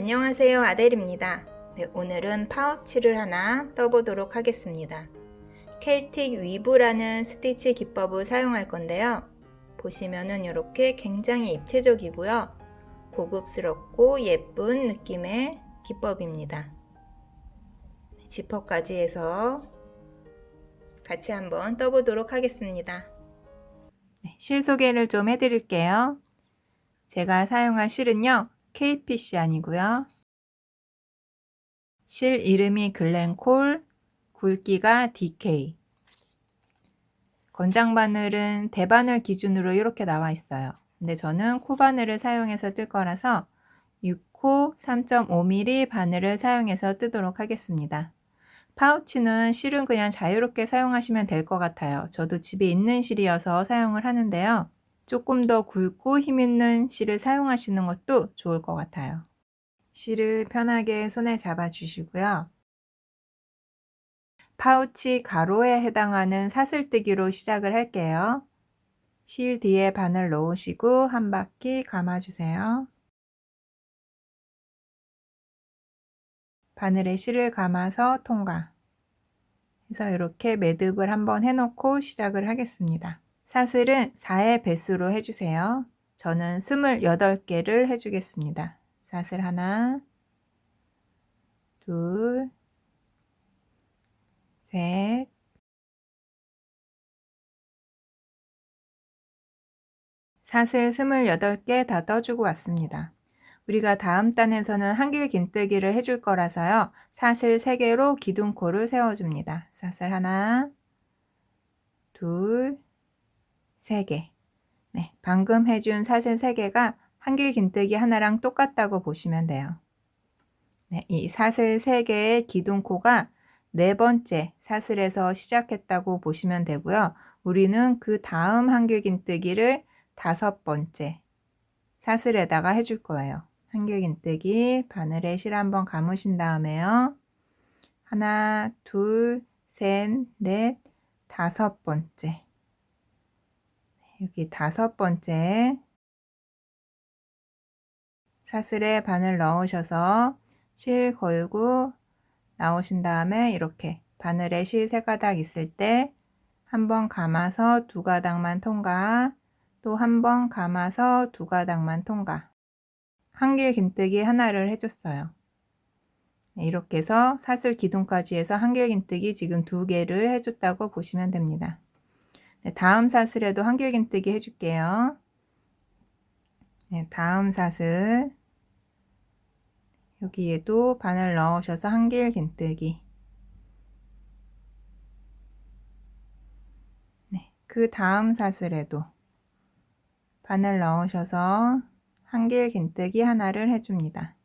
안녕하세요, 아델입니다. 네, 오늘은 파우치를 하나 떠보도록 하겠습니다. 켈틱 위브라는 스티치 기법을 사용할 건데요. 보시면은 이렇게 굉장히 입체적이고요. 고급스럽고 예쁜 느낌의 기법입니다. 지퍼까지 해서 같이 한번 떠보도록 하겠습니다. 실 소개를 좀 해드릴게요. 제가 사용한 실은요, KPC 아니고요. 실 이름이 글렌콜, 굵기가 DK. 권장 바늘은 대바늘 기준으로 이렇게 나와 있어요. 근데 저는 코바늘을 사용해서 뜰 거라서 6호 3.5mm 바늘을 사용해서 뜨도록 하겠습니다. 파우치는 실은 그냥 자유롭게 사용하시면 될 것 같아요. 저도 집에 있는 실이어서 사용을 하는데요. 조금 더 굵고 힘있는 실을 사용하시는 것도 좋을 것 같아요. 실을 편하게 손에 잡아 주시고요. 파우치 가로에 해당하는 사슬뜨기로 시작을 할게요. 실 뒤에 바늘 넣으시고 한 바퀴 감아주세요. 바늘에 실을 감아서 통과. 그래서 이렇게 매듭을 한번 해놓고 시작을 하겠습니다. 사슬은 4의 배수로 해주세요. 저는 28개를 해주겠습니다. 사슬 하나, 둘, 셋, 사슬 28개 다 떠주고 왔습니다. 우리가 다음 단에서는 한길 긴뜨기를 해줄 거라서요. 사슬 3개로 기둥코를 세워줍니다. 사슬 하나, 둘, 3개. 네, 방금 해준 사슬 3개가 한길 긴뜨기 하나랑 똑같다고 보시면 돼요. 네, 이 사슬 3개의 기둥코가 4번째 사슬에서 시작했다고 보시면 되고요. 우리는 그 다음 한길 긴뜨기를 5번째 사슬에다가 해줄 거예요. 한길 긴뜨기 바늘에 실 한번 감으신 다음에요. 하나, 둘, 셋, 넷, 5번째. 여기 5번째 사슬에 바늘 넣으셔서 실 걸고 나오신 다음에 이렇게 바늘에 실 3가닥 있을 때 한 번 감아서 2가닥만 통과, 또 한 번 감아서 2가닥만 통과. 한길 긴뜨기 하나를 해줬어요. 네, 이렇게 해서 사슬 기둥까지 해서 한길 긴뜨기 지금 2개를 해줬다고 보시면 됩니다. 네, 다음 사슬에도 한길 긴뜨기 해줄게요. 네, 다음 사슬 여기에도 바늘 넣으셔서 한길 긴뜨기. 네, 그 다음 사슬에도 바늘 넣으셔서 한길 긴뜨기 하나를 해줍니다.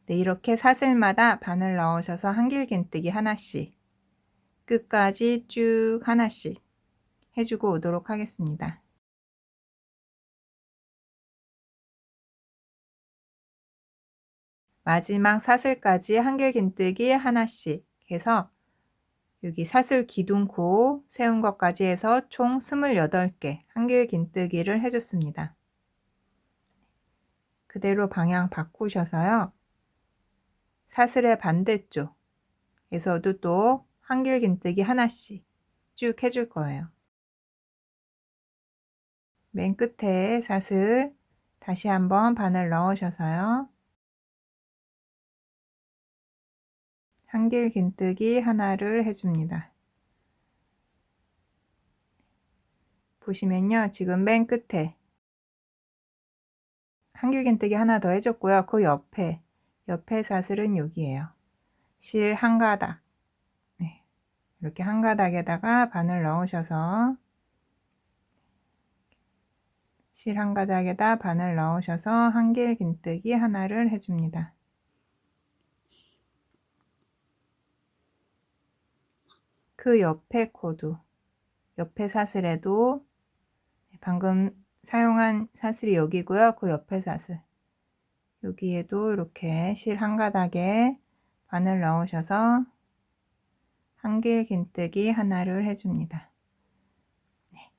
네, 이렇게 사슬마다 바늘 넣으셔서 한길 긴뜨기 하나씩 끝까지 쭉 하나씩 해주고 오도록 하겠습니다. 마지막 사슬까지 한길 긴뜨기 하나씩 해서 여기 사슬 기둥코 세운 것까지 해서 총 28개 한길 긴뜨기를 해줬습니다. 그대로 방향 바꾸셔서요. 사슬의 반대쪽에서도 또 한길 긴뜨기 하나씩 쭉 해줄 거예요. 맨 끝에 사슬 다시 한번 바늘 넣으셔서요. 한길 긴뜨기 하나를 해줍니다. 보시면요. 지금 맨 끝에 한길 긴뜨기 하나 더 해줬고요. 그 옆에 사슬은 여기에요. 실 한 가닥. 네. 이렇게 한 가닥에다가 바늘 넣으셔서 실 한 가닥에다 바늘 넣으셔서 한길 긴뜨기 하나를 해줍니다. 그 옆에 코도 옆에 사슬에도 방금 사용한 사슬이 여기고요. 그 옆에 사슬 여기에도 이렇게 실 한 가닥에 바늘 넣으셔서 한길 긴뜨기 하나를 해줍니다. 네.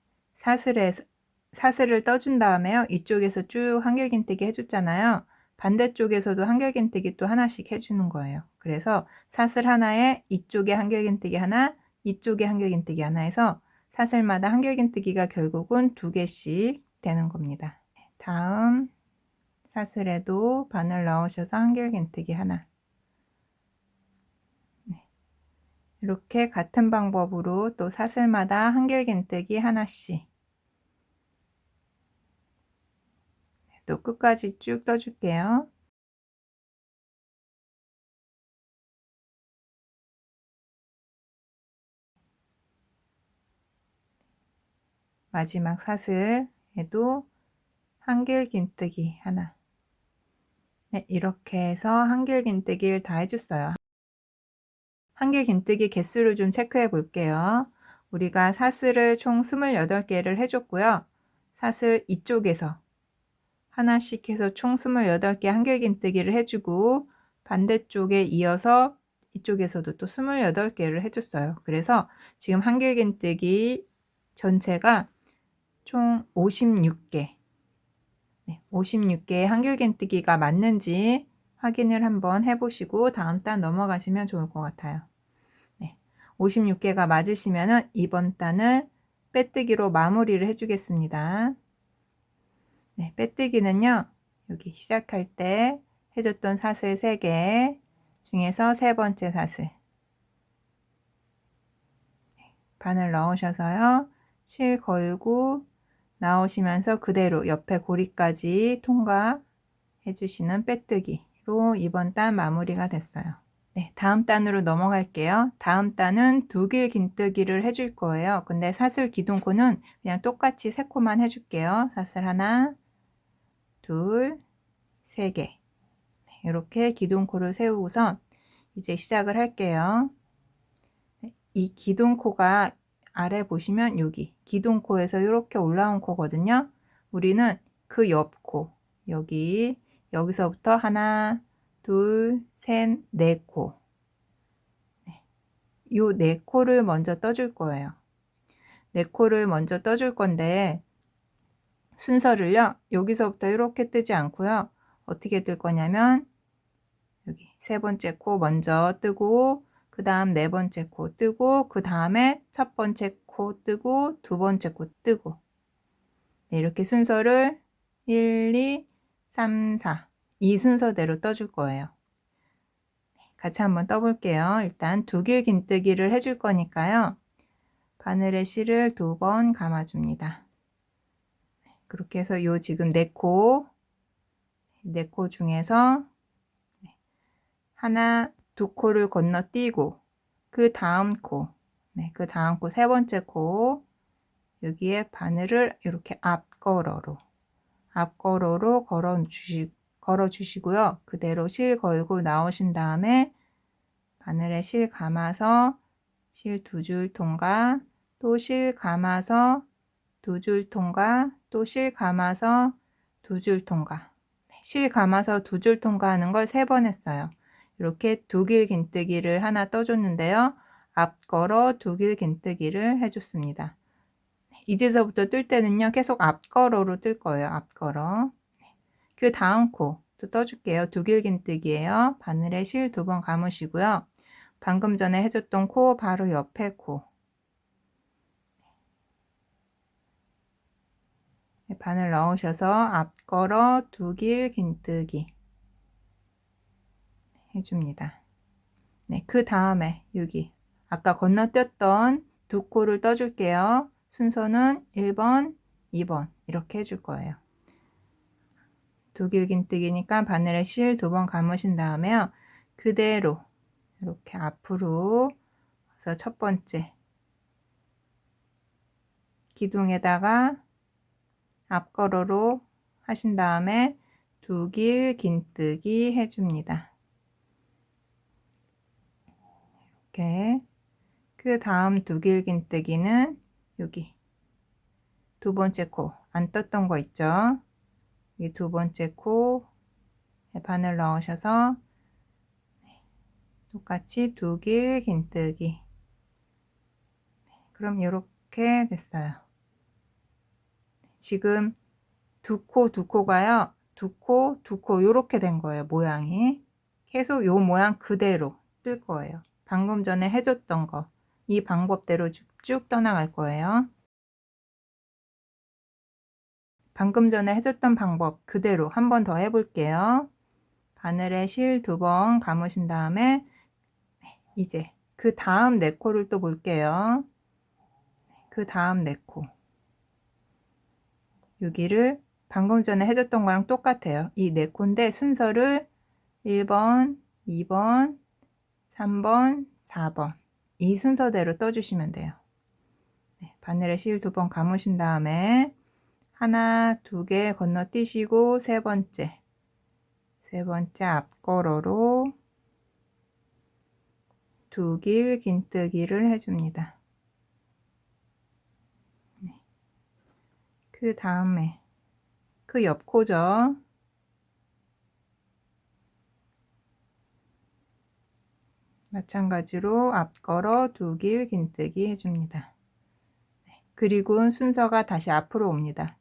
사슬을 떠준 다음에요. 이쪽에서 쭉 한길 긴뜨기 해줬잖아요. 반대쪽에서도 한결긴뜨기 또 하나씩 해주는 거예요. 그래서 사슬 하나에 이쪽에 한결긴뜨기 하나, 이쪽에 한결긴뜨기 하나 해서 사슬마다 한결긴뜨기가 결국은 2개씩 되는 겁니다. 다음 사슬에도 바늘 넣으셔서 한결긴뜨기 하나. 이렇게 같은 방법으로 또 사슬마다 한결긴뜨기 하나씩 또 끝까지 쭉 떠줄게요. 마지막 사슬에도 한길긴뜨기 하나. 네, 이렇게 해서 한길긴뜨기를 다 해줬어요. 한길긴뜨기 개수를 좀 체크해 볼게요. 우리가 사슬을 총 28개를 해줬고요. 사슬 이쪽에서 하나씩 해서 총 28개 한길긴뜨기를 해주고 반대쪽에 이어서 이쪽에서도 또 28개를 해줬어요. 그래서 지금 한길긴뜨기 전체가 총 56개. 네, 56개의 한길긴뜨기가 맞는지 확인을 한번 해보시고 다음 단 넘어가시면 좋을 것 같아요. 네, 56개가 맞으시면 이번 단을 빼뜨기로 마무리를 해주겠습니다. 네, 빼뜨기는요. 여기 시작할 때 해줬던 사슬 3개 중에서 3번째 사슬 바늘 넣으셔서요. 실 걸고 나오시면서 그대로 옆에 고리까지 통과해 주시는 빼뜨기로 이번 단 마무리가 됐어요. 네, 다음 단으로 넘어갈게요. 다음 단은 2길 긴뜨기를 해줄 거예요. 근데 사슬 기둥코는 그냥 똑같이 3코만 해줄게요. 사슬 하나, 둘, 3개. 이렇게 기둥코를 세우고서 이제 시작을 할게요. 이 기둥코가 아래 보시면 여기 기둥코에서 이렇게 올라온 코거든요. 우리는 그 옆 코 여기서부터 하나, 둘, 셋, 4코. 요 4코를 먼저 떠줄 거예요. 4코를 먼저 떠줄 건데 순서를요. 여기서부터 이렇게 뜨지 않고요. 어떻게 뜰 거냐면 여기 3번째 코 먼저 뜨고 그 다음 4번째 코 뜨고 그 다음에 첫 번째 코 뜨고 2번째 코 뜨고 네, 이렇게 순서를 1, 2, 3, 4 이 순서대로 떠줄 거예요. 같이 한번 떠볼게요. 일단 2길 긴뜨기를 해줄 거니까요. 바늘에 실을 2번 감아줍니다. 그렇게 해서 요 지금 4코 중에서 하나, 2코를 건너뛰고 그 다음 코, 그 다음 코 3번째 코 여기에 바늘을 이렇게 앞걸어로 걸어 주시고요. 그대로 실 걸고 나오신 다음에 바늘에 실 감아서 실 2줄 통과, 또 실 감아서 2줄 통과, 또 실 감아서 2줄 통과. 실 감아서 2줄 통과하는 걸 3번 했어요. 이렇게 2길 긴뜨기를 하나 떠줬는데요. 앞걸어 2길 긴뜨기를 해줬습니다. 이제서부터 뜰 때는요. 계속 앞걸어로 뜰 거예요. 앞걸어. 그 다음 코 또 떠줄게요. 2길 긴뜨기예요. 바늘에 실 2번 감으시고요. 방금 전에 해줬던 코 바로 옆에 코 바늘 넣으셔서 앞걸어 2길 긴뜨기 해줍니다. 네, 그 다음에 여기 아까 건너뛰었던 2코를 떠줄게요. 순서는 1번, 2번 이렇게 해줄 거예요. 2길 긴뜨기니까 바늘에 실 2번 감으신 다음에요. 그대로 이렇게 앞으로 와서 첫 번째 기둥에다가 앞걸어로 하신 다음에 2길 긴뜨기 해줍니다. 이렇게 그 다음 2길 긴뜨기는 여기 2번째 코 안 떴던 거 있죠? 이 2번째 코 바늘 넣으셔서 똑같이 2길 긴뜨기. 그럼 이렇게 됐어요. 지금 2코가요. 두 코 요렇게 된 거예요. 모양이. 계속 요 모양 그대로 뜰 거예요. 방금 전에 해줬던 거. 이 방법대로 쭉 떠나갈 거예요. 방금 전에 해줬던 방법 그대로 한 번 더 해볼게요. 바늘에 실 2번 감으신 다음에 이제 그 다음 4코를 또 볼게요. 그 다음 4코. 여기를 방금 전에 해줬던 거랑 똑같아요. 이 4코인데 순서를 1번, 2번, 3번, 4번 이 순서대로 떠주시면 돼요. 네, 바늘에 실 2번 감으신 다음에 하나, 2개 건너뛰시고 세 번째 앞걸어로 2길 긴뜨기를 해줍니다. 네. 그 다음에 그 옆코죠. 마찬가지로 앞걸어 2길 긴뜨기 해줍니다. 네. 그리고 순서가 다시 앞으로 옵니다.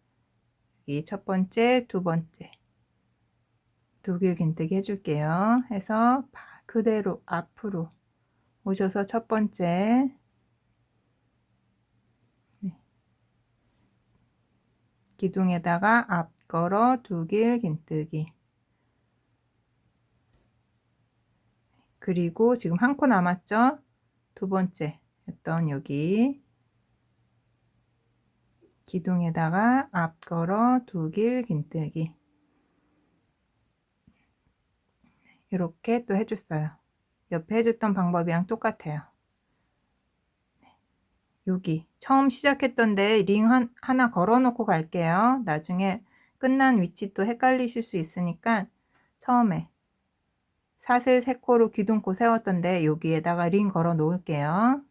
이 첫 번째, 두 번째 2길 긴뜨기 해줄게요. 해서 그대로 앞으로 오셔서 첫 번째 네. 기둥에다가 앞걸어 2길 긴뜨기 그리고 지금 한 코 남았죠? 두 번째 했던 여기 기둥에다가 앞걸어 2길 긴뜨기 이렇게 또 해줬어요. 옆에 해줬던 방법이랑 똑같아요. 여기 처음 시작했던데 링 하나 걸어 놓고 갈게요. 나중에 끝난 위치 또 헷갈리실 수 있으니까 처음에 사슬 3코로 기둥코 세웠던데 여기에다가 링 걸어 놓을게요.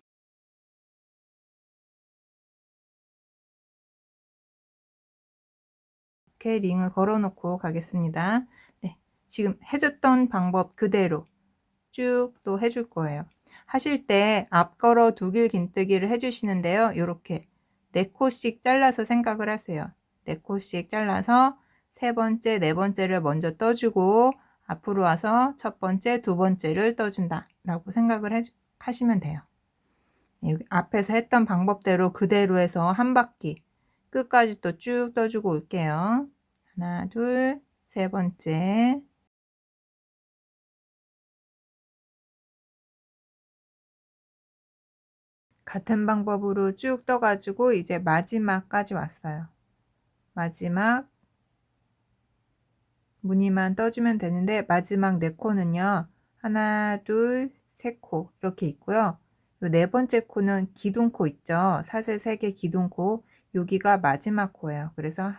이렇게 링을 걸어 놓고 가겠습니다. 네, 지금 해줬던 방법 그대로 쭉 또 해줄 거예요. 하실 때 앞걸어 2길 긴뜨기를 해주시는데요. 이렇게 4코씩 잘라서 생각을 하세요. 4코씩 잘라서 세 번째, 네 번째를 먼저 떠주고 앞으로 와서 첫 번째, 두 번째를 떠준다 라고 생각을 하시면 돼요. 여기 앞에서 했던 방법대로 그대로 해서 한 바퀴 끝까지 또 쭉 떠주고 올게요. 하나, 둘, 세 번째 같은 방법으로 쭉 떠가지고 이제 마지막까지 왔어요. 마지막 무늬만 떠주면 되는데 마지막 4코는요. 하나, 둘, 세 코 이렇게 있고요. 요 네 번째 코는 기둥코 있죠. 사슬 3개 기둥코 여기가 마지막 코예요. 그래서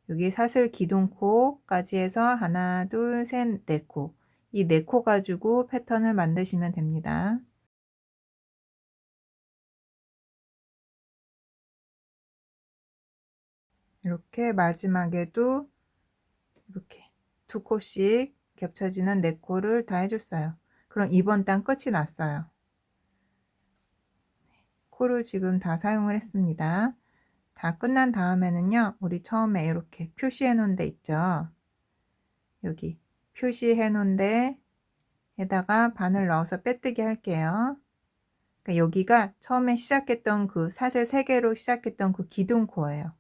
여기 사슬 기둥코까지 해서 하나, 둘, 셋, 4코 이 4코 가지고 패턴을 만드시면 됩니다. 이렇게 마지막에도 이렇게 2코씩 겹쳐지는 4코를 다 해줬어요. 그럼 이번 단 끝이 났어요. 코를 지금 다 사용을 했습니다. 다 끝난 다음에는요. 우리 처음에 이렇게 표시해 놓은 데 있죠. 여기 표시해 놓은 데에다가 바늘 넣어서 빼뜨기 할게요. 그러니까 여기가 처음에 시작했던 그 사슬 3개로 시작했던 그 기둥코예요.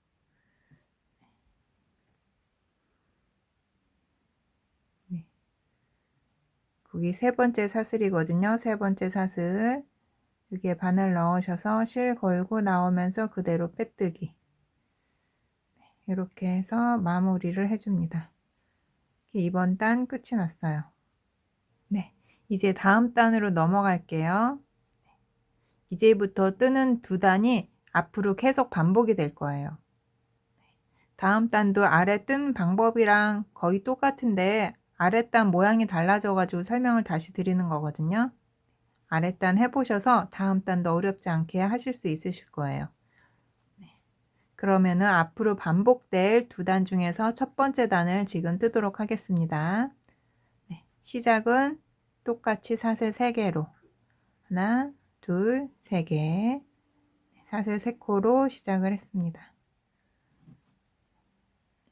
네. 거기 세 번째 사슬이거든요. 세 번째 사슬 여기에 바늘 넣으셔서 실 걸고 나오면서 그대로 빼뜨기 이렇게 해서 마무리를 해줍니다. 이번 단 끝이 났어요. 네, 이제 다음 단으로 넘어갈게요. 이제부터 뜨는 2단이 앞으로 계속 반복이 될 거예요. 다음 단도 아래 뜬 방법이랑 거의 똑같은데 아랫단 모양이 달라져 가지고 설명을 다시 드리는 거거든요. 아랫단 해보셔서 다음 단도 어렵지 않게 하실 수 있으실 거예요. 그러면은 앞으로 반복될 2단 중에서 첫 번째 단을 지금 뜨도록 하겠습니다. 네, 시작은 똑같이 사슬 3개로 하나, 둘, 3개 사슬 3코로 시작을 했습니다.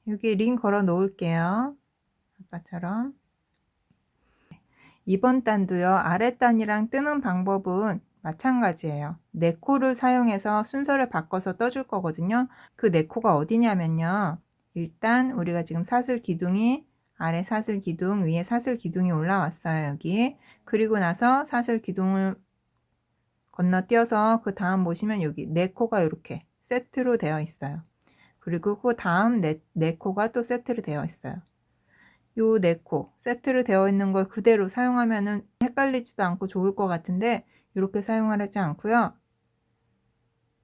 여기 링 걸어 놓을게요. 아까처럼. 2번 단도요. 아랫단이랑 뜨는 방법은 마찬가지예요. 네 코를 사용해서 순서를 바꿔서 떠줄 거거든요. 그 네 코가 어디냐면요. 일단 우리가 지금 사슬 기둥이 아래 사슬 기둥, 위에 사슬 기둥이 올라왔어요. 여기. 그리고 나서 사슬 기둥을 건너뛰어서 그 다음 보시면 여기 네 코가 이렇게 세트로 되어 있어요. 그리고 그 다음 네 코가 또 세트로 되어 있어요. 요 네 코 세트로 되어 있는 걸 그대로 사용하면은 헷갈리지도 않고 좋을 것 같은데 이렇게 사용하지 않고요.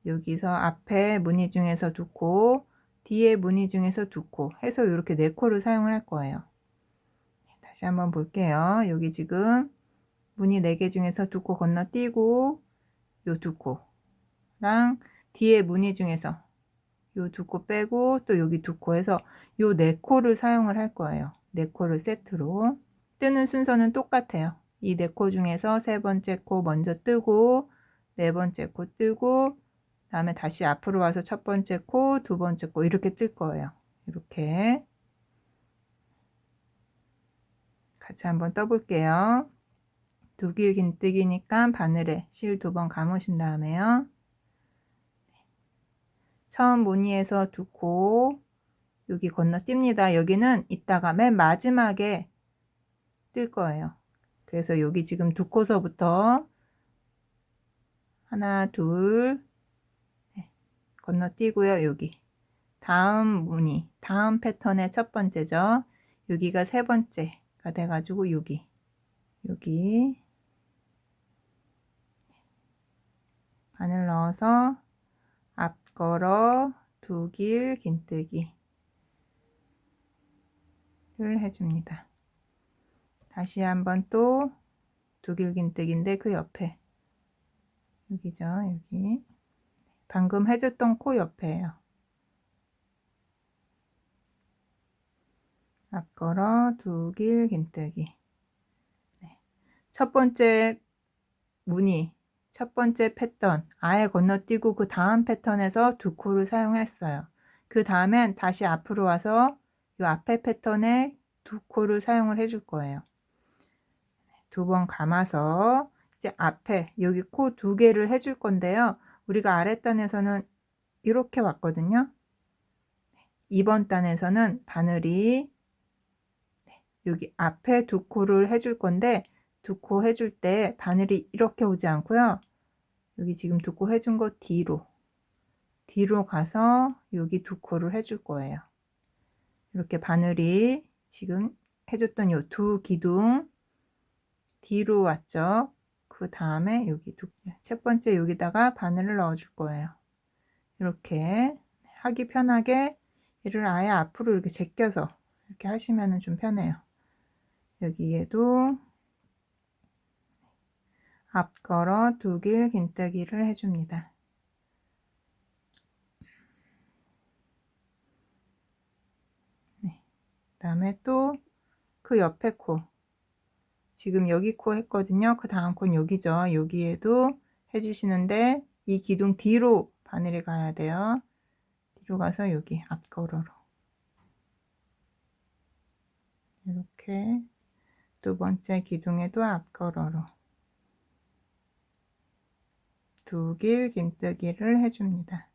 여기서 앞에 무늬 중에서 두 코, 뒤에 무늬 중에서 두 코 해서 이렇게 네 코를 사용을 할 거예요. 다시 한번 볼게요. 여기 지금 무늬 4개 중에서 두 코 건너뛰고 요 두 코랑 뒤에 무늬 중에서 요 두 코 빼고 또 여기 두 코 해서 요 네 코를 사용을 할 거예요. 네 코를 세트로. 뜨는 순서는 똑같아요. 이 네 코 중에서 세 번째 코 먼저 뜨고 네 번째 코 뜨고 다음에 다시 앞으로 와서 첫 번째 코, 두 번째 코 이렇게 뜰 거예요. 이렇게 같이 한번 떠볼게요. 두길 긴뜨기니까 바늘에 실 2번 감으신 다음에요. 처음 무늬에서 두 코 여기 건너뜁니다. 여기는 이따가 맨 마지막에 뜰 거예요. 그래서 여기 지금 두 코서부터 하나, 둘, 건너뛰고요. 여기 다음 무늬, 다음 패턴의 첫 번째죠. 여기가 세 번째가 돼가지고 여기 바늘 넣어서 앞걸어 두길 긴뜨기를 해줍니다. 다시 한번 또 두길 긴뜨기인데 그 옆에 여기죠. 여기 방금 해줬던 코 옆에예요. 앞걸어 두길 긴뜨기. 네. 첫 번째 무늬, 첫 번째 패턴 아예 건너뛰고 그 다음 패턴에서 두 코를 사용했어요. 그 다음엔 다시 앞으로 와서 이 앞에 패턴에 두 코를 사용을 해줄 거예요. 두 번 감아서 이제 앞에 여기 코 두 개를 해줄 건데요. 우리가 아랫단에서는 이렇게 왔거든요. 2번 단에서는 바늘이 여기 앞에 두 코를 해줄 건데 두 코 해줄 때 바늘이 이렇게 오지 않고요. 여기 지금 두 코 해준 거 뒤로 가서 여기 두 코를 해줄 거예요. 이렇게 바늘이 지금 해줬던 요 두 기둥 뒤로 왔죠. 그 다음에 여기 첫 번째 여기다가 바늘을 넣어 줄 거예요. 이렇게 하기 편하게 얘를 아예 앞으로 이렇게 제껴서 이렇게 하시면 좀 편해요. 여기에도 앞걸어 두길 긴뜨기를 해줍니다. 네. 그다음에 또 그 옆에 코 지금 여기 코 했거든요. 그 다음 코는 여기죠. 여기에도 해주시는데 이 기둥 뒤로 바늘이 가야 돼요. 뒤로 가서 여기 앞걸어로 이렇게 두 번째 기둥에도 앞걸어로 두길 긴뜨기를 해줍니다.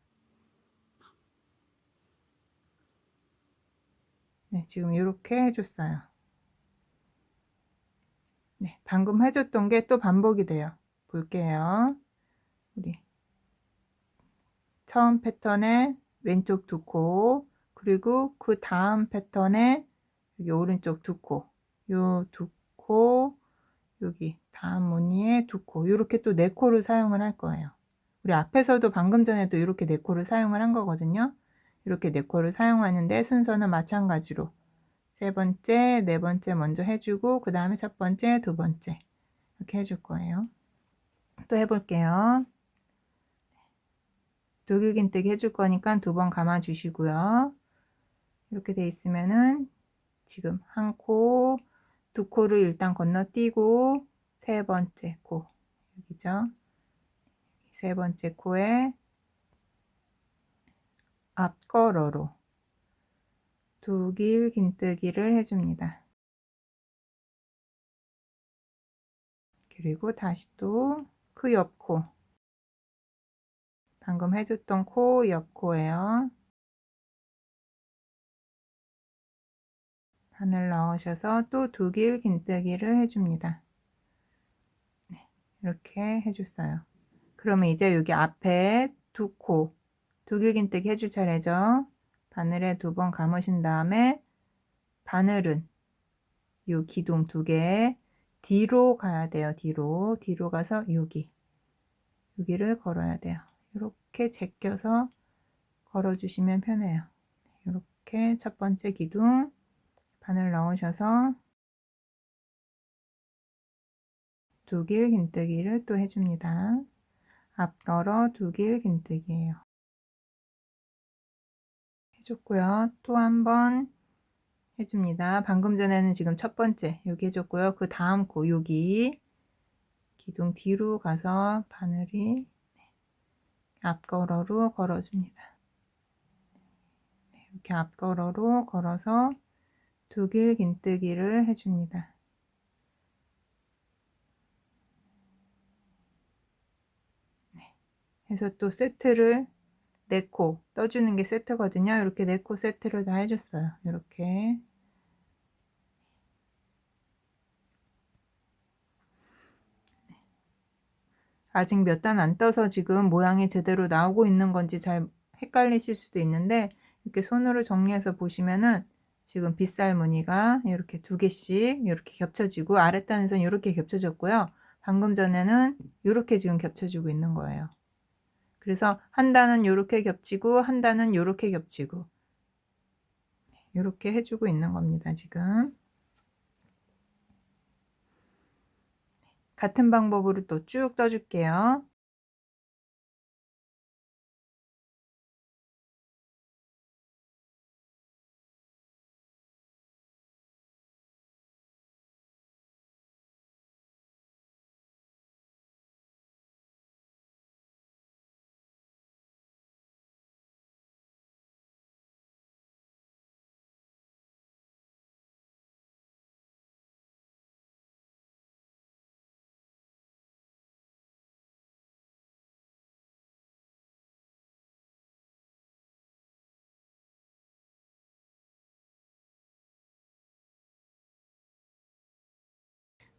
네, 지금 이렇게 해줬어요. 네, 방금 해줬던 게 또 반복이 돼요. 볼게요. 우리 처음 패턴에 왼쪽 두 코, 그리고 그 다음 패턴에 여기 오른쪽 두 코, 요 두 코, 여기 다음 무늬에 두 코, 이렇게 또 네 코를 사용을 할 거예요. 우리 앞에서도 방금 전에도 이렇게 네 코를 사용을 한 거거든요. 이렇게 네 코를 사용하는데 순서는 마찬가지로 세 번째, 네 번째 먼저 해주고 그 다음에 첫 번째, 두 번째 이렇게 해줄 거예요. 또 해볼게요. 두길긴뜨기 해줄 거니까 두 번 감아 주시고요. 이렇게 돼 있으면은 지금 한 코, 두 코를 일단 건너뛰고 세 번째 코 여기죠. 세 번째 코에 앞걸어로 두 길 긴뜨기를 해줍니다. 그리고 다시 또 그 옆코, 방금 해줬던 코 옆코예요. 바늘 넣으셔서 또 두 길 긴뜨기를 해줍니다. 네, 이렇게 해줬어요. 그러면 이제 여기 앞에 두 코, 두 길 긴뜨기 해줄 차례죠. 바늘에 2번 감으신 다음에 바늘은 요 기둥 2개 뒤로 가야 돼요. 뒤로 가서 여기를 걸어야 돼요. 이렇게 제껴서 걸어주시면 편해요. 이렇게 첫 번째 기둥 바늘 넣으셔서 두 길 긴뜨기를 또 해줍니다. 앞걸어 두 길 긴뜨기예요. 해줬고요. 또 한 번 해줍니다. 방금 전에는 지금 첫 번째 여기 해줬고요. 그 다음 코 여기 기둥 뒤로 가서 바늘이 앞걸어로 걸어줍니다. 이렇게 앞걸어로 걸어서 두 길 긴뜨기를 해줍니다. 해서 또 세트를 4코 떠주는 게 세트거든요. 이렇게 4코 세트를 다 해줬어요. 이렇게 아직 몇 단 안 떠서 지금 모양이 제대로 나오고 있는 건지 잘 헷갈리실 수도 있는데 이렇게 손으로 정리해서 보시면은 지금 빗살 무늬가 이렇게 2개씩 이렇게 겹쳐지고 아랫단에서는 이렇게 겹쳐졌고요. 방금 전에는 이렇게 지금 겹쳐지고 있는 거예요. 그래서 한 단은 이렇게 겹치고 한 단은 이렇게 겹치고 이렇게 해주고 있는 겁니다. 지금 같은 방법으로 또 쭉 떠줄게요.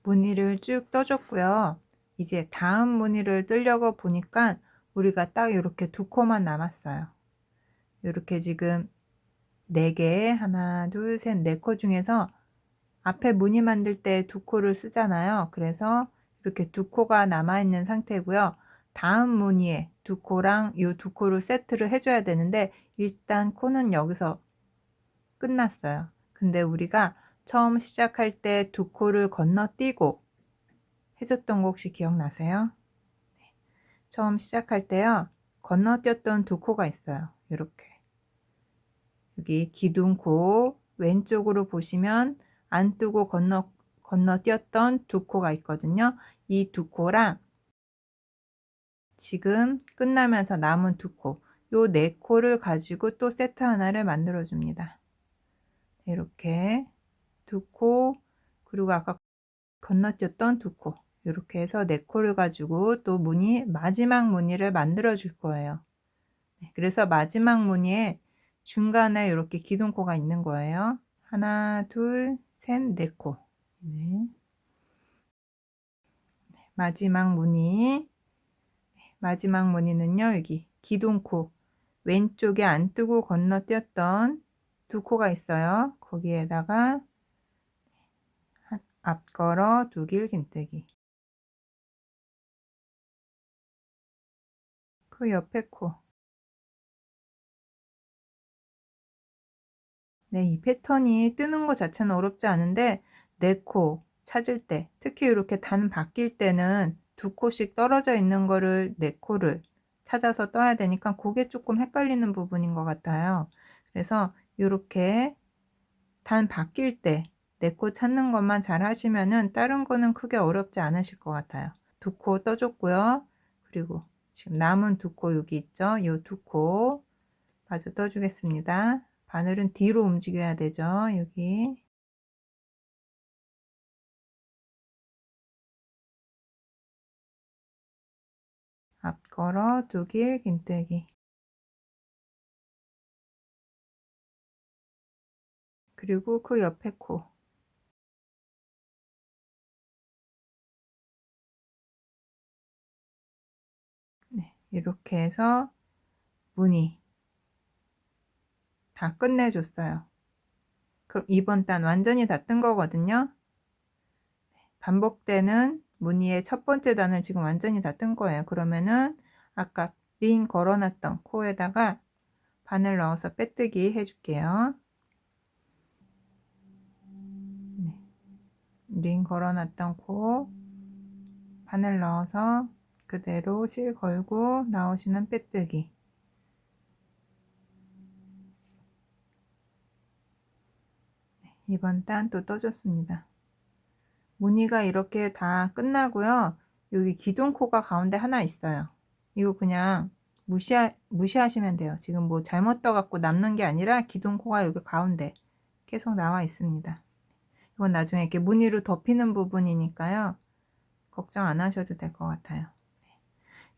무늬를 쭉 떠줬고요. 이제 다음 무늬를 뜨려고 보니까 우리가 딱 이렇게 2코만 남았어요. 이렇게 지금 4개, 하나, 둘, 셋, 4코 중에서 앞에 무늬 만들 때 2코를 쓰잖아요. 그래서 이렇게 2코가 남아있는 상태고요. 다음 무늬에 2코랑 이 2코를 세트를 해줘야 되는데 일단 코는 여기서 끝났어요. 근데 우리가 처음 시작할 때 2코를 건너뛰고 해줬던 거 혹시 기억나세요? 네. 처음 시작할 때요. 건너뛰었던 2코가 있어요. 이렇게. 여기 기둥코 왼쪽으로 보시면 안 뜨고 건너뛰었던 2코가 있거든요. 이 2코랑 지금 끝나면서 남은 2코, 요 4코를 가지고 또 세트 하나를 만들어 줍니다. 이렇게 2코, 그리고 아까 건너뛰었던 2코, 이렇게 해서 4코를 가지고 또 마지막 무늬를 만들어 줄 거예요. 그래서 마지막 무늬에 중간에 이렇게 기둥코가 있는 거예요. 하나, 둘, 셋, 4코. 네. 마지막 무늬는요, 여기 기둥코 왼쪽에 안 뜨고 건너뛰었던 2코가 있어요. 거기에다가 앞걸어 2길 긴뜨기. 그 옆에 코. 네, 이 패턴이 뜨는 것 자체는 어렵지 않은데 4코 찾을 때, 특히 이렇게 단 바뀔 때는 2코씩 떨어져 있는 거를 4코를 찾아서 떠야 되니까 그게 조금 헷갈리는 부분인 것 같아요. 그래서 이렇게 단 바뀔 때 4코 찾는 것만 잘 하시면은 다른 거는 크게 어렵지 않으실 것 같아요. 2코 떠줬고요. 그리고 지금 남은 2코 여기 있죠? 이 2코 마저 떠주겠습니다. 바늘은 뒤로 움직여야 되죠. 여기. 앞걸어 두 길 긴뜨기. 그리고 그 옆에 코. 네, 이렇게 해서 무늬 다 끝내줬어요. 그럼 이번 단 완전히 다 뜬 거거든요. 반복되는 무늬의 첫 번째 단을 지금 완전히 다 뜬 거예요. 그러면은 아까 링 걸어놨던 코에다가 바늘 넣어서 빼뜨기 해줄게요. 네. 링 걸어놨던 코 바늘 넣어서 그대로 실 걸고 나오시는 빼뜨기. 네, 이번 단 또 떠줬습니다. 무늬가 이렇게 다 끝나고요. 여기 기둥코가 가운데 하나 있어요. 이거 그냥 무시하시면 돼요. 지금 뭐 잘못 떠갖고 남는 게 아니라 기둥코가 여기 가운데 계속 나와 있습니다. 이건 나중에 이렇게 무늬로 덮이는 부분이니까요. 걱정 안 하셔도 될 것 같아요.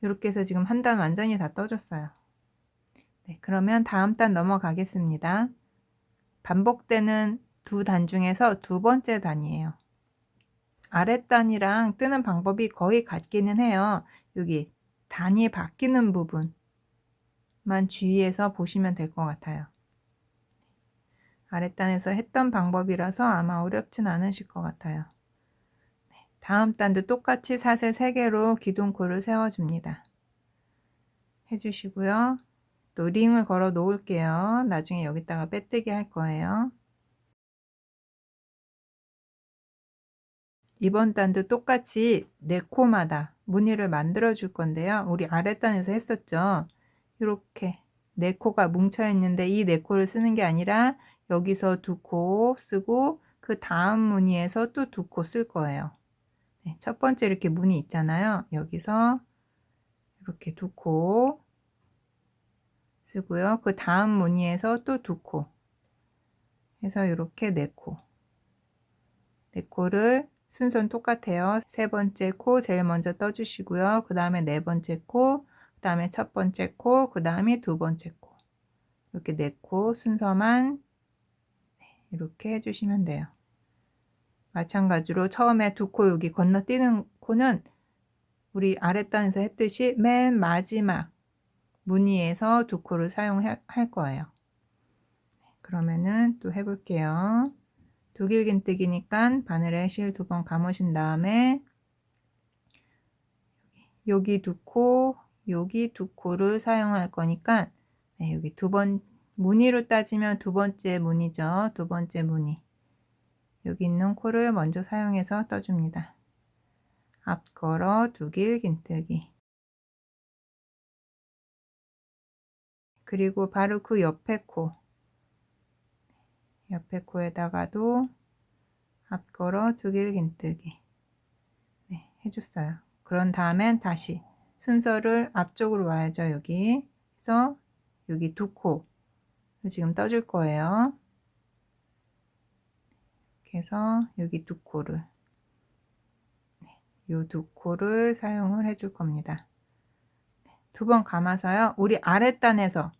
이렇게 해서 지금 한 단 완전히 다 떠줬어요. 네, 그러면 다음 단 넘어가겠습니다. 반복되는 두 단 중에서 두 번째 단이에요. 아랫단이랑 뜨는 방법이 거의 같기는 해요. 여기 단이 바뀌는 부분만 주의해서 보시면 될 것 같아요. 아랫단에서 했던 방법이라서 아마 어렵진 않으실 것 같아요. 다음 단도 똑같이 사슬 3개로 기둥코를 세워줍니다. 해주시고요. 또 링을 걸어 놓을게요. 나중에 여기다가 빼뜨기 할 거예요. 이번 단도 똑같이 4코마다 무늬를 만들어 줄 건데요. 우리 아랫단에서 했었죠. 이렇게 4코가 뭉쳐 있는데 이 4코를 쓰는 게 아니라 여기서 2코 쓰고 그 다음 무늬에서 또 2코 쓸 거예요. 네, 첫 번째 이렇게 무늬 있잖아요. 여기서 이렇게 2코 쓰고요. 그 다음 무늬에서 또 2코 해서 이렇게 4코. 4코를 순서는 똑같아요. 세 번째 코 제일 먼저 떠주시고요. 그 다음에 네 번째 코, 그 다음에 첫 번째 코, 그 다음에 두 번째 코. 이렇게 4코 순서만 이렇게 해주시면 돼요. 마찬가지로 처음에 2코 여기 건너뛰는 코는 우리 아랫단에서 했듯이 맨 마지막 무늬에서 2코를 사용할 거예요. 그러면은 또 해볼게요. 두 길긴뜨기니까 바늘에 실 2번 감으신 다음에 여기 2코, 여기 2코를 사용할 거니까 네, 여기 무늬로 따지면 두 번째 무늬죠. 두 번째 무늬. 여기 있는 코를 먼저 사용해서 떠줍니다. 앞걸어 두 길긴뜨기. 그리고 바로 그 옆에 코에다가도 앞걸어 두 길긴뜨기. 네, 해줬어요. 그런 다음엔 다시 순서를 앞쪽으로 와야죠. 여기. 그래서 여기 2코 지금 떠줄 거예요. 이렇게 해서 여기 2코를 요 2코를 사용을 해줄 겁니다. 2번 감아서요. 우리 아랫단에서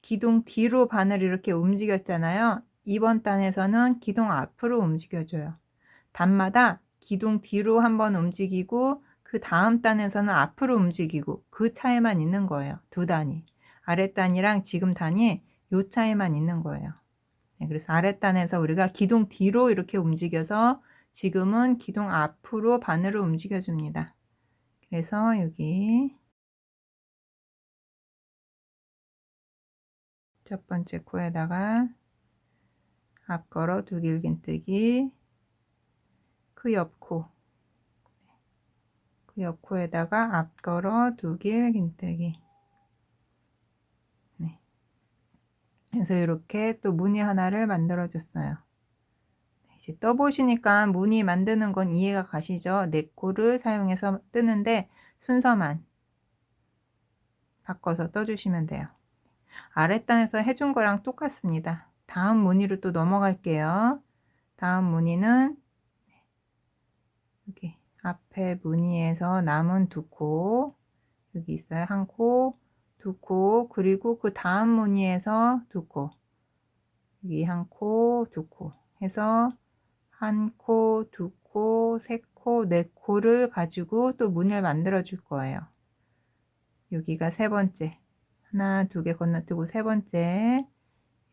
기둥 뒤로 바늘 이렇게 움직였잖아요. 이번 단에서는 기둥 앞으로 움직여줘요. 단마다 기둥 뒤로 한번 움직이고 그 다음 단에서는 앞으로 움직이고 그 차이만 있는 거예요. 두 단이. 아랫단이랑 지금 단이 요 차이만 있는 거예요. 네, 그래서 아랫단에서 우리가 기둥 뒤로 이렇게 움직여서 지금은 기둥 앞으로 바늘을 움직여 줍니다. 그래서 여기 첫 번째 코에다가 앞걸어 두 길긴뜨기, 그 옆코에다가 앞걸어 두 길긴뜨기. 네. 그래서 이렇게 또 무늬 하나를 만들어 줬어요. 이제 떠보시니까 무늬 만드는 건 이해가 가시죠? 4코를 사용해서 뜨는데 순서만 바꿔서 떠주시면 돼요. 아랫단에서 해준 거랑 똑같습니다. 다음 무늬로 또 넘어갈게요. 다음 무늬는 여기 앞에 무늬에서 남은 두 코, 여기 있어요. 한 코, 두 코, 그리고 그 다음 무늬에서 두 코, 여기 한 코, 두 코 해서 한 코, 두 코, 세 코, 네 코를 가지고 또 무늬를 만들어 줄 거예요. 여기가 세 번째, 하나, 두 개 건너뛰고 세 번째,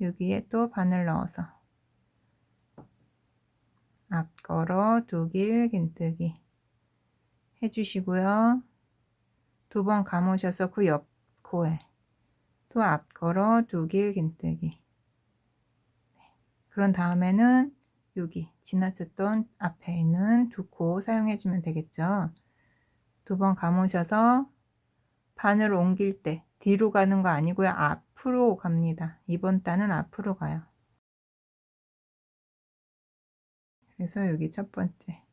여기에 또 바늘 넣어서 앞걸어 두 길 긴뜨기 해주시고요. 두 번 감으셔서 그 옆 코에 또 앞걸어 두 길 긴뜨기. 그런 다음에는 여기 지나쳤던 앞에 있는 두 코 사용해 주면 되겠죠. 두 번 감으셔서 바늘 옮길 때 뒤로 가는 거 아니고요. 앞으로 갑니다. 이번 단은 앞으로 가요. 그래서 여기 첫 번째,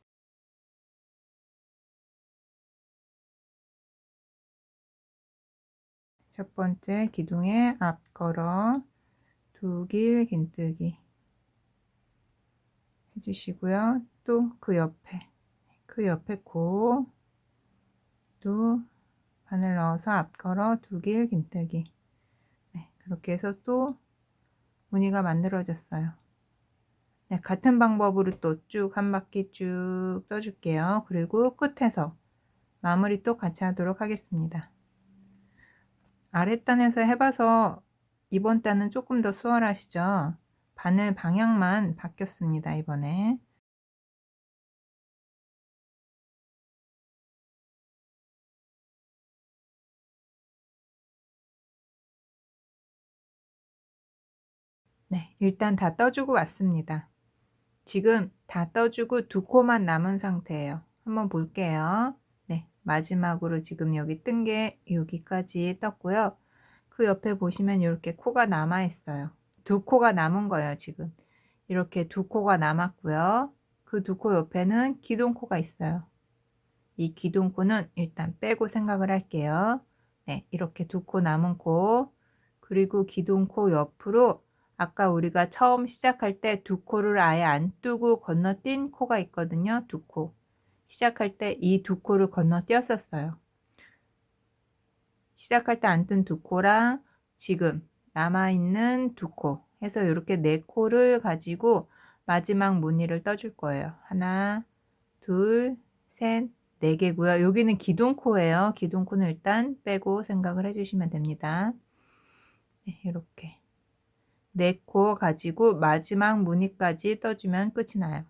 첫 번째 기둥에 앞걸어 두 길 긴뜨기 해주시고요. 또 그 옆에 코 또 바늘 넣어서 앞걸어 두 길 긴뜨기. 네, 그렇게 해서 또 무늬가 만들어졌어요. 네, 같은 방법으로 또 쭉 한 바퀴 쭉 떠줄게요. 그리고 끝에서 마무리 또 같이 하도록 하겠습니다. 아랫단에서 해봐서 이번 단은 조금 더 수월하시죠? 바늘 방향만 바뀌었습니다, 이번에. 네, 일단 다 떠주고 왔습니다. 지금 다 떠주고 두 코만 남은 상태예요. 한번 볼게요. 네, 마지막으로 지금 여기 뜬 게 여기까지 떴고요. 그 옆에 보시면 이렇게 코가 남아 있어요. 두 코가 남은 거예요, 지금. 이렇게 두 코가 남았고요. 그 두 코 옆에는 기둥코가 있어요. 이 기둥코는 일단 빼고 생각을 할게요. 네, 이렇게 두 코 남은 코, 그리고 기둥코 옆으로 아까 우리가 처음 시작할 때 두 코를 아예 안 뜨고 건너뛴 코가 있거든요. 두 코. 시작할 때 이 두 코를 건너뛰었었어요. 시작할 때 안 뜬 두 코랑 지금 남아있는 두 코 해서 이렇게 네 코를 가지고 마지막 무늬를 떠줄 거예요. 하나, 둘, 셋, 네 개고요. 여기는 기둥코예요. 기둥코는 일단 빼고 생각을 해주시면 됩니다. 네, 이렇게 네 코 가지고 마지막 무늬까지 떠주면 끝이 나요.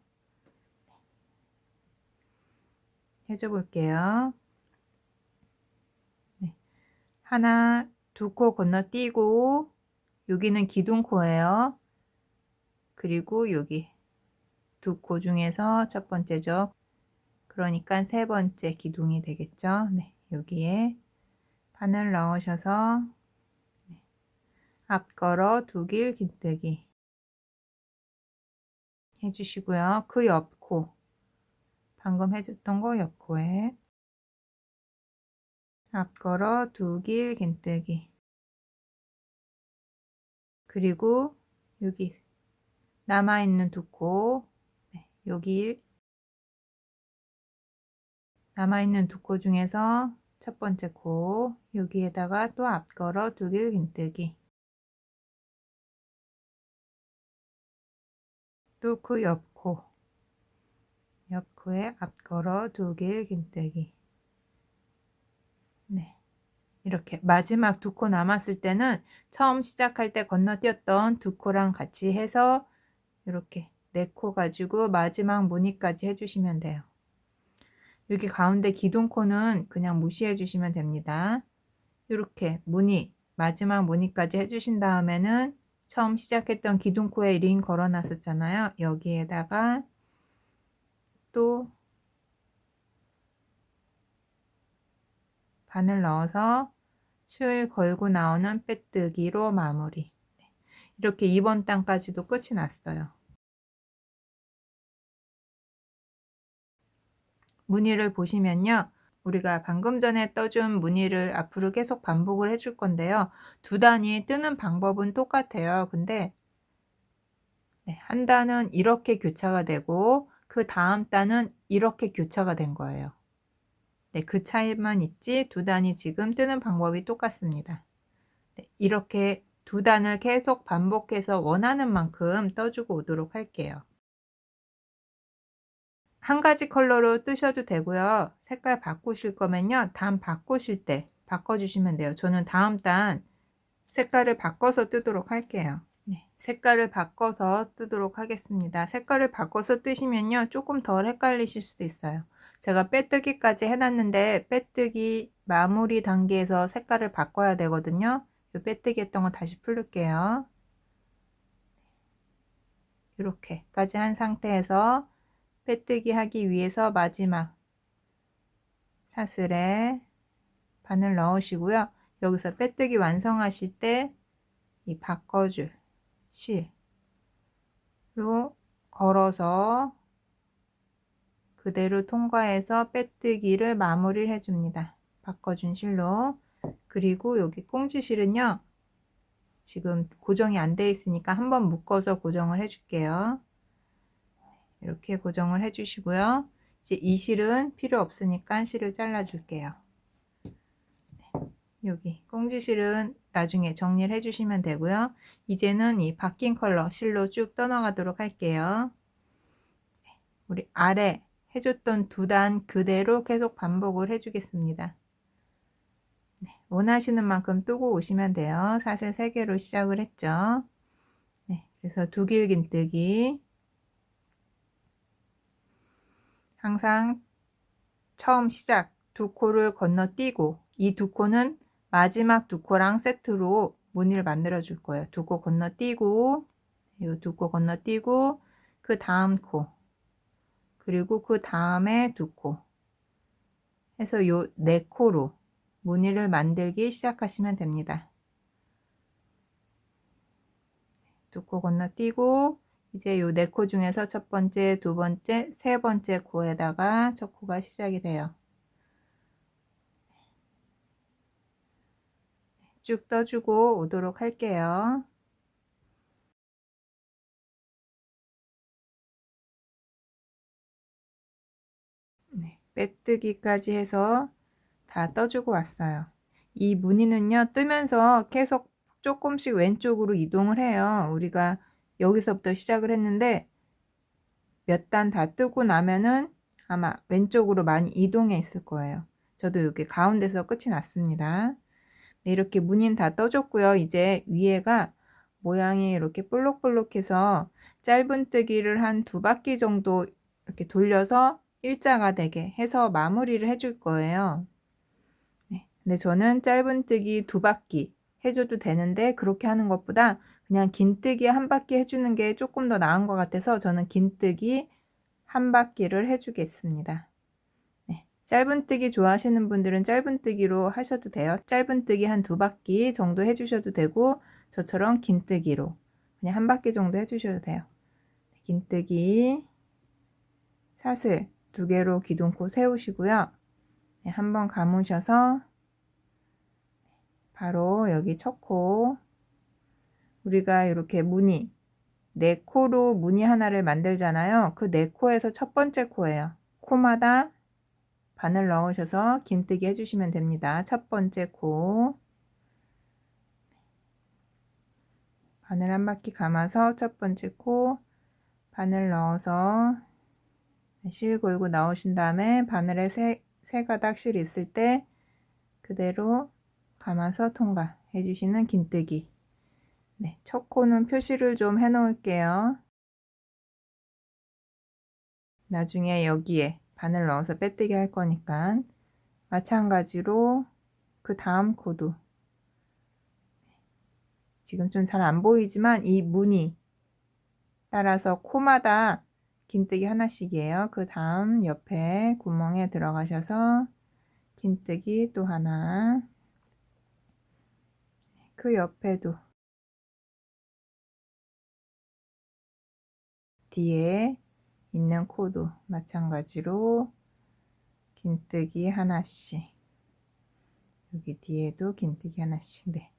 해줘 볼게요. 네. 하나, 두 코 건너뛰고 여기는 기둥코예요. 그리고 여기 두 코 중에서 첫 번째죠. 그러니까 세 번째 기둥이 되겠죠. 네, 여기에 바늘 넣으셔서 앞걸어 두 길 긴뜨기 해주시고요. 그 옆코, 방금 해줬던 거 옆코에 앞걸어 두 길 긴뜨기, 그리고 여기 남아있는 두 코, 네, 여기 남아있는 두 코 중에서 첫 번째 코, 여기에다가 또 앞걸어 두 길 긴뜨기, 또 그 옆코, 옆코에 앞걸어 두 길 긴뜨기. 네, 이렇게 마지막 두 코 남았을 때는 처음 시작할 때 건너뛰었던 두 코랑 같이 해서 이렇게 네 코 가지고 마지막 무늬까지 해주시면 돼요. 여기 가운데 기둥코는 그냥 무시해 주시면 됩니다. 이렇게 무늬, 마지막 무늬까지 해주신 다음에는 처음 시작했던 기둥코에 링 걸어 놨었잖아요. 여기에다가 또 바늘 넣어서 실 걸고 나오는 빼뜨기로 마무리. 이렇게 2번 단까지도 끝이 났어요. 무늬를 보시면요. 우리가 방금 전에 떠준 무늬를 앞으로 계속 반복을 해줄 건데요. 두 단이 뜨는 방법은 똑같아요. 근데 한 단은 이렇게 교차가 되고 그 다음 단은 이렇게 교차가 된 거예요. 그 차이만 있지 두 단이 지금 뜨는 방법이 똑같습니다. 이렇게 두 단을 계속 반복해서 원하는 만큼 떠주고 오도록 할게요. 한 가지 컬러로 뜨셔도 되고요. 색깔 바꾸실 거면요. 단 바꾸실 때 바꿔주시면 돼요. 저는 다음 단 색깔을 바꿔서 뜨도록 할게요. 색깔을 바꿔서 뜨도록 하겠습니다. 색깔을 바꿔서 뜨시면요. 조금 덜 헷갈리실 수도 있어요. 제가 빼뜨기까지 해놨는데 빼뜨기 마무리 단계에서 색깔을 바꿔야 되거든요. 이 빼뜨기 했던 거 다시 풀을게요. 이렇게까지 한 상태에서 빼뜨기 하기 위해서 마지막 사슬에 바늘 넣으시고요. 여기서 빼뜨기 완성하실 때 이 바꿔줄 실로 걸어서 그대로 통과해서 빼뜨기를 마무리를 해줍니다. 바꿔준 실로. 그리고 여기 꽁지실은요. 지금 고정이 안 돼 있으니까 한번 묶어서 고정을 해줄게요. 이렇게 고정을 해주시고요. 이제 이 실은 필요 없으니까 실을 잘라 줄게요. 여기 꽁지실은 나중에 정리를 해주시면 되고요. 이제는 이 바뀐 컬러 실로 쭉 떠나가도록 할게요. 우리 아래 해줬던 두 단 그대로 계속 반복을 해주겠습니다. 원하시는 만큼 뜨고 오시면 돼요. 사슬 3개로 시작을 했죠. 그래서 두 길긴뜨기 항상 처음 시작 두 코를 건너뛰고 이 두 코는 마지막 두 코랑 세트로 무늬를 만들어 줄 거예요. 두 코 건너뛰고 이 두 코 건너뛰고 그 다음 코 그리고 그 다음에 두 코 해서 요 네 코로 무늬를 만들기 시작하시면 됩니다. 두 코 건너뛰고 이제 요 네 코 중에서 첫 번째, 두 번째, 세 번째 코에다가 첫 코가 시작이 돼요. 쭉 떠주고 오도록 할게요. 빼뜨기까지 해서 다 떠주고 왔어요. 이 무늬는요 뜨면서 계속 조금씩 왼쪽으로 이동을 해요. 우리가 여기서부터 시작을 했는데 몇 단 다 뜨고 나면은 아마 왼쪽으로 많이 이동해 있을 거예요. 저도 여기 가운데서 끝이 났습니다. 이렇게 무늬는 다 떠줬고요. 이제 위에가 모양이 이렇게 볼록볼록해서 짧은뜨기를 한 2바퀴 정도 이렇게 돌려서 일자가 되게 해서 마무리를 해줄 거예요. 근데 저는 짧은뜨기 2바퀴 해줘도 되는데 그렇게 하는 것보다 그냥 긴뜨기 1바퀴 해주는 게 조금 더 나은 것 같아서 저는 긴뜨기 1바퀴를 해주겠습니다. 짧은뜨기 좋아하시는 분들은 짧은뜨기로 하셔도 돼요. 짧은뜨기 한 2바퀴 정도 해주셔도 되고 저처럼 긴뜨기로 그냥 1바퀴 정도 해주셔도 돼요. 긴뜨기 사슬 2개로 기둥코 세우시고요. 한번 감으셔서 바로 여기 첫 코 우리가 이렇게 무늬 4코로 무늬 하나를 만들잖아요. 그 4코에서 첫 번째 코예요. 코마다 바늘 넣으셔서 긴뜨기 해주시면 됩니다. 첫 번째 코 바늘 한 바퀴 감아서 첫 번째 코 바늘 넣어서 실 걸고 나오신 다음에 바늘에 세 가닥 실 있을 때 그대로 감아서 통과해 주시는 긴뜨기. 첫 코는 표시를 좀 해 놓을게요. 나중에 여기에 바늘 넣어서 빼뜨기 할 거니까 마찬가지로 그 다음 코도 지금 좀 잘 안 보이지만 이 무늬 따라서 코마다 긴뜨기 하나씩이에요. 그 다음 옆에 구멍에 들어가셔서 긴뜨기 또 하나 그 옆에도 뒤에 있는 코도 마찬가지로 긴뜨기 하나씩. 여기 뒤에도 긴뜨기 하나씩. 네.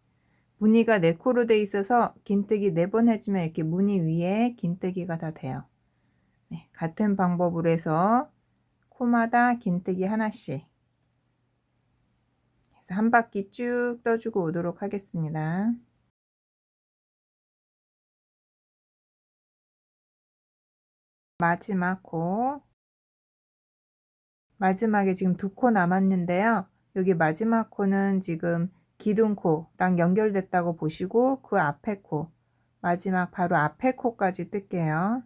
무늬가 4코로 돼 있어서 긴뜨기 4번 해주면 이렇게 무늬 위에 긴뜨기가 다 돼요. 네. 같은 방법으로 해서 코마다 긴뜨기 하나씩 해서 한 바퀴 쭉 떠주고 오도록 하겠습니다. 마지막 코. 마지막에 지금 2코 남았는데요. 여기 마지막 코는 지금 기둥코랑 연결됐다고 보시고 그 앞에 코, 마지막 바로 앞에 코까지 뜰게요.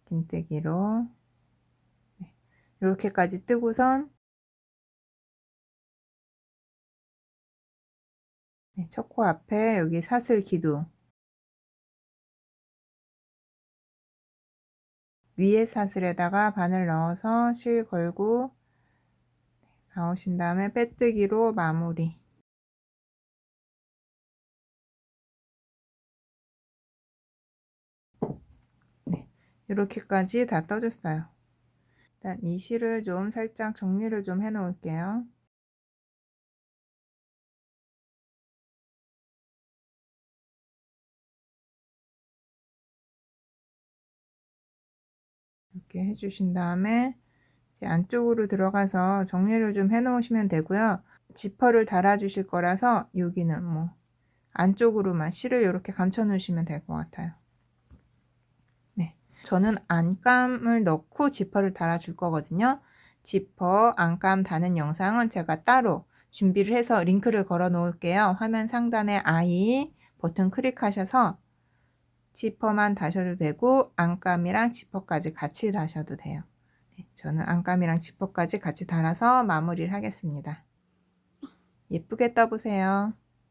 긴뜨기로. 네. 이렇게까지 뜨고선 네, 첫 코 앞에 여기 사슬 기둥 위에 사슬에다가 바늘 넣어서 실 걸고 나오신 다음에 빼뜨기로 마무리. 네, 이렇게까지 다 떠줬어요. 일단 이 실을 좀 살짝 정리를 좀 해 놓을게요. 이렇게 해주신 다음에 이제 안쪽으로 들어가서 정리를 좀 해 놓으시면 되고요. 지퍼를 달아 주실 거라서 여기는 뭐 안쪽으로만 실을 이렇게 감춰 놓으시면 될 것 같아요. 네, 저는 안감을 넣고 지퍼를 달아 줄 거거든요. 지퍼 안감 다는 영상은 제가 따로 준비를 해서 링크를 걸어 놓을게요. 화면 상단에 I 버튼 클릭하셔서 지퍼만 다셔도 되고 안감이랑 지퍼까지 같이 다셔도 돼요. 네, 저는 안감이랑 지퍼까지 같이 달아서 마무리를 하겠습니다. 예쁘게 떠보세요.